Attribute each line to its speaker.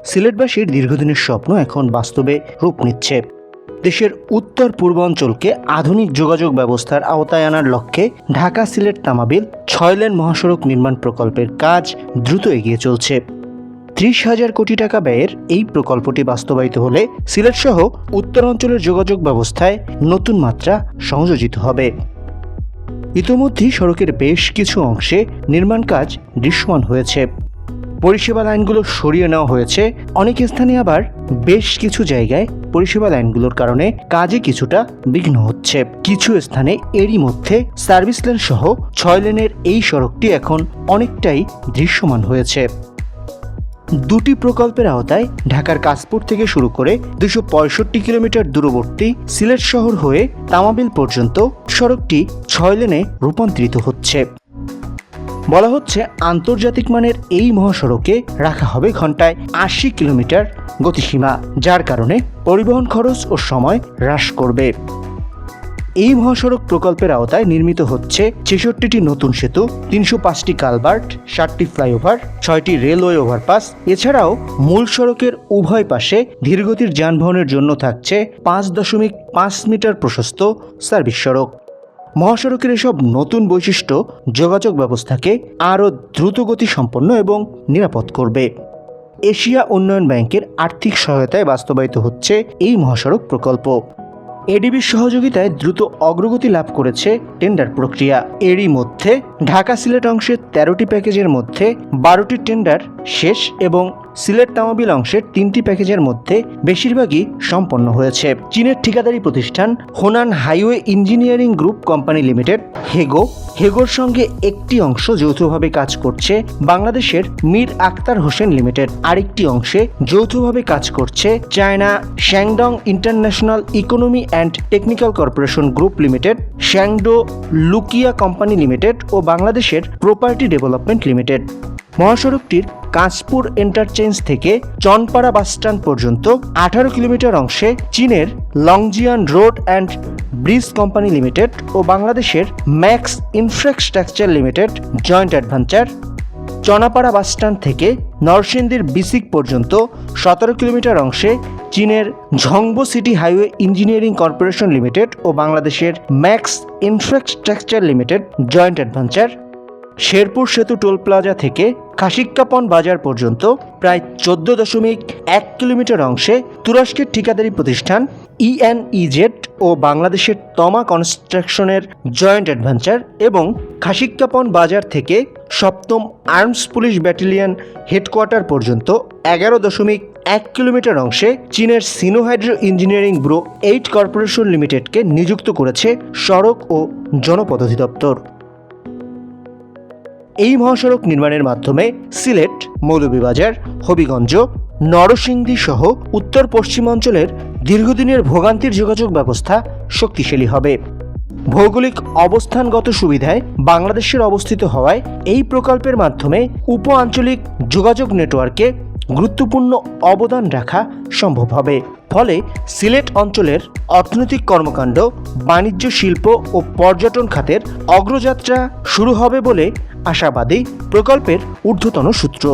Speaker 1: সিলেটবাসীর দীর্ঘদিনের স্বপ্ন এখন বাস্তবে রূপ নিচ্ছে। দেশের উত্তর পূর্বাঞ্চলকে আধুনিক যোগাযোগ ব্যবস্থার আওতায় আনার লক্ষ্যে ঢাকা সিলেট তামাবিল 6 লেন মহাসড়ক নির্মাণ প্রকল্পের কাজ দ্রুত এগিয়ে চলছে। 30,000 কোটি টাকা ব্যয়ের এই প্রকল্পটি বাস্তবায়িত হলে সিলেট সহ উত্তরাঞ্চলের যোগাযোগ ব্যবস্থায় নতুন মাত্রা সংযোজিত হবে। ইতোমধ্যেই সড়কের বেশ কিছু অংশে নির্মাণ কাজ দৃশ্যমান হয়েছে। পরিষেবা লাইনগুলো সরিয়ে নেওয়া হয়েছে, অনেক স্থানে আবার বেশ কিছু জায়গায় পরিষেবা লাইনগুলোর কারণে কাজে কিছুটা বিঘ্ন হচ্ছে। কিছু স্থানে এরই মধ্যে সার্ভিস লেন সহ 6 লেনের এই সড়কটি এখন অনেকটাই দৃশ্যমান হয়েছে। দুটি প্রকল্পের আওতায় ঢাকার কাশপুর থেকে শুরু করে 265 কিলোমিটার দূরবর্তী সিলেট শহর হয়ে তামাবিল পর্যন্ত সড়কটি 6 লেনে রূপান্তরিত হচ্ছে। বলা হচ্ছে আন্তর্জাতিক মানের এই মহাসড়কে রাখা হবে ঘন্টায় 80 কিলোমিটার গতিসীমা, যার কারণে পরিবহন খরচ ও সময় হ্রাস করবে। এই মহাসড়ক প্রকল্পের আওতায় নির্মিত হচ্ছে 66টি নতুন সেতু, 305টি কালভার্ট, 7টি ফ্লাইওভার, 6টি রেলওয়ে ওভারপাস। এছাড়াও মূল সড়কের উভয় পাশে ধীরগতির যানবাহনের জন্য থাকছে 5.5 মিটার প্রশস্ত সার্ভিস সড়ক। মহাসড়কের এসব নতুন বৈশিষ্ট্য যোগাযোগ ব্যবস্থাকে আরও দ্রুতগতি সম্পন্ন এবং নিরাপদ করবে। এশিয়া উন্নয়ন ব্যাংকের আর্থিক সহায়তায় বাস্তবায়িত হচ্ছে এই মহাসড়ক প্রকল্প। এডিবির সহযোগিতায় দ্রুত অগ্রগতি লাভ করেছে টেন্ডার প্রক্রিয়া। এরই মধ্যে ঢাকা সিলেট অংশের 13টি প্যাকেজের মধ্যে 12টি টেন্ডার শেষ এবং সিলেট তামাবিল অংশের 3টি প্যাকেজের মধ্যে বেশিরভাগই সম্পন্ন হয়েছে। চীনের ঠিকাদারি প্রতিষ্ঠান Henan highway engineering group company limited হেগোর সঙ্গে একটি অংশ যৌথভাবে কাজ করছে বাংলাদেশের মীর আক্তার হোসেন লিমিটেড। আরেকটি অংশে যৌথভাবে কাজ করছে China Shandong international economy and technical corporation group limited, Shandong Luqiao company limited ও বাংলাদেশের প্রপার্টি ডেভেলপমেন্ট লিমিটেড। মহাসড়কটির কাঁচপুর ইন্টারচেঞ্জ থেকে চনপাড়া বাসস্ট্যান্ড পর্যন্ত 18 কিলোমিটার অংশে চীনের Longjian road and bridge company limited ও বাংলাদেশের max infrastructure limited joint adventure. Chanapara bus stand থেকে নরসিংদীর বিসিক পর্যন্ত 17 কিলোমিটার অংশে চীনের Zhongbo city highway engineering corporation limited ও বাংলাদেশের max infrastructure limited joint adventure. Sherpur সেতু টোল প্লাজা থেকে খাসিক্কাপন বাজার পর্যন্ত প্রায় 14.1 কিলোমিটার অংশে তুরস্কের ঠিকাদারি প্রতিষ্ঠান ইএনইজেড ও বাংলাদেশের তমা কনস্ট্রাকশনের জয়েন্ট অ্যাডভেঞ্চার এবং খাসিক্কাপন বাজার থেকে 7ম আর্মস পুলিশ ব্যাটালিয়ন হেডকোয়ার্টার পর্যন্ত 11.1 কিলোমিটার অংশে চীনের সিনোহাইড্রো ইঞ্জিনিয়ারিং ব্যুরো 8 কর্পোরেশন লিমিটেডকে নিযুক্ত করেছে সড়ক ও জনপথ অধিদপ্তর। এই মহাসড়ক নির্মাণের মাধ্যমে সিলেট, মৌলভীবাজার, হবিগঞ্জ, নরসিংদী সহ উত্তর পশ্চিমাঞ্চলের দীর্ঘদিনের ভোগান্তির যোগাযোগ ব্যবস্থা শক্তিশালী হবে। ভৌগোলিক অবস্থানগত সুবিধায় বাংলাদেশের অবস্থিত হওয়ায় এই প্রকল্পের মাধ্যমে উপ আঞ্চলিক যোগাযোগ নেটওয়ার্কে গুরুত্বপূর্ণ অবদান রাখা সম্ভব হবে। ফলে সিলেট অঞ্চলের অর্থনৈতিক কর্মকাণ্ড, বাণিজ্য, শিল্প ও পর্যটন খাতের অগ্রযাত্রা শুরু হবে বলে আশাবাদী প্রকল্পের ঊর্ধ্বতন সূত্র।